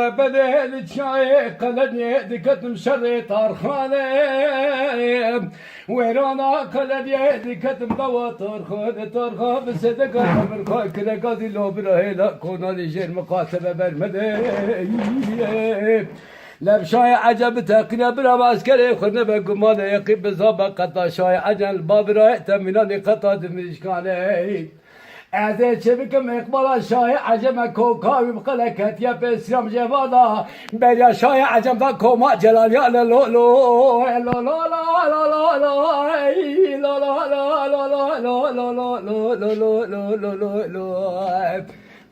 ربنا الشاي قلدني دكتم شري طارخانه ويرانا قلدني دكتم دوا طارخان بصدق عمر خاي كلا قاضي لو براهلا كونا لجير مقاتبه برمده لب شاي عجب تقنا برا عسكري خدنا بقمال يقيب بزابه قطع شاي عجل باب راي تمناني قطع دمشقانه از چبکم اقبال شاه عجم کوکاوی بقلکت یا بسیام جوادا بریا شاه عجم دا کوما جلالی لو لو لو لو لو لو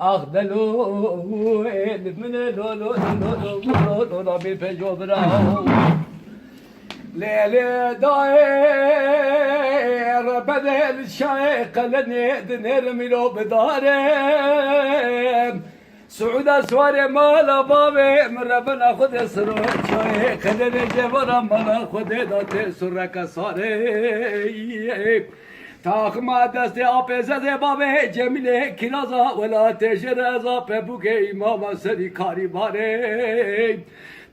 اخدلو من لو لو لو لو لو بفجو براو ليلي داير بدل الشايق لني دنير ملو بدارم سعود اسواري مالا بابي من ربنا خد سرور شايق لني جبرا مالا خد داتي سرك صاري تاخما دستي آپزه بابي جميله كلازا ولا تجرزا ببوكي اماما سري كاري باري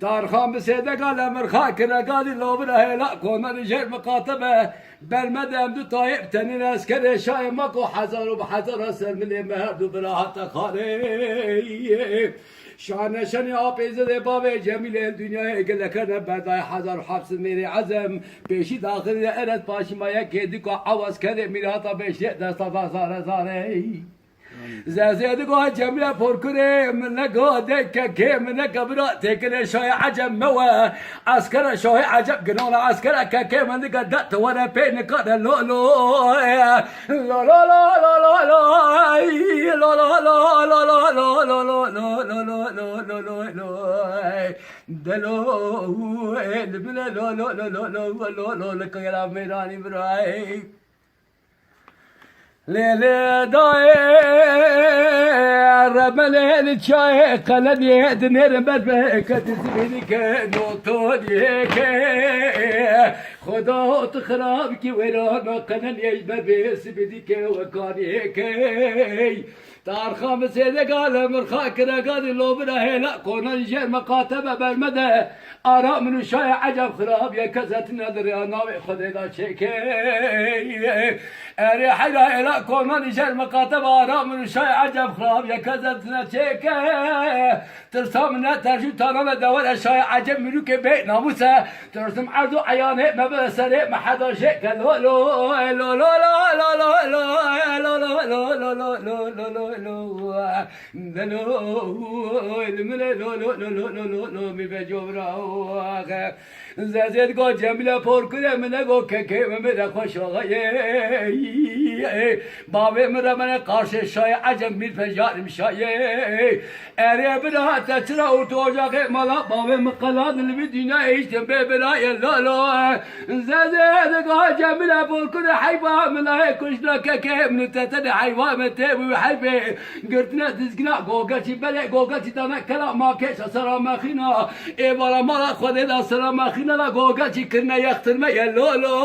تارخان بسيدة قال مرخا كنا قال اللوبرا هلا كونا رجال مقاطبة بالمدام دو طايب تنين اسكري شاي ماكو حزر وبحزر اسر من المهد براحة خاري شانه شني آبيزة بابي جميل الدنيا يقول لك انا بداي حزر حبس ميري عزم بيشي داخل ارد باشي ما يكيدكو عوز كده ميراتا بيشي دستا زاري زازيد قوة جملة فوركري من قوة دكة من قبرة تكن شوي عجب موا عسكر شوي عجب قنونا عسكر كي من قدت وانا بين قد لو لو لو لو لو لو لو ليلي داير مليل الشاي قلبي دنير بدبك تزينك نوتونيك خدوت خرابك ويرانا قنن يجبر بيس بديك وكانيك تار خامس قال مرخاك رقاد لو براهلا كونا الجير مقاتبه بالمدى آراء من الشاي عجب خراب يا كزت نظر يا ناوي خديدا شيكي اري حيرا الى كونا الجير مقاتبه آراء من الشاي عجب خراب يا كزت شيكي ترسم ترجو ترى دور الشاي عجب ملوك بيت ناموسه ترسم عرض عيانه ما بسري ما حدا شيك لو لو لو لو لو لو لو لو لو لو زازید گو جمله پر کنه من گو که من خوش آقای بابه من قارش شای عجم میر فجار شای اره برا تچرا ارتو اجاق مالا بابه مقلاد لبی دنیا ایشتن به برای لالا زازید گو جمله پر کنه حیبا من های کشنا که من تتن حیبا من تیبو حیبه قرتنا تزقنا قوقتي بلي قوقتي دانا كلا ما كيش سلام خينا اي بلا مالا خدي دا سلام خينا لا قوقتي كنا يختر ما يلو لو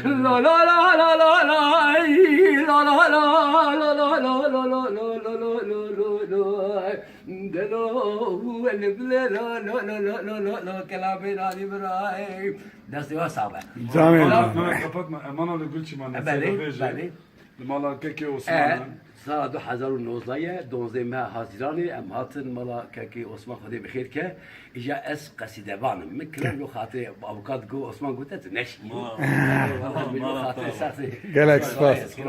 لا لا لا لا لا لا لا لا لا لا كلامي نادي براي دستي وصعبه زامن ما انا قلت ما انا بله مالا كيكي عثمان سال 2019 12 ماه حاضرانی ام هاتن مالا كي عثمان خدي بخير كه اجا اس قصيده بانم مكلم له خاطر ابوكات جو عثمان قلت نش ما خاطر ساعتي جالك سباس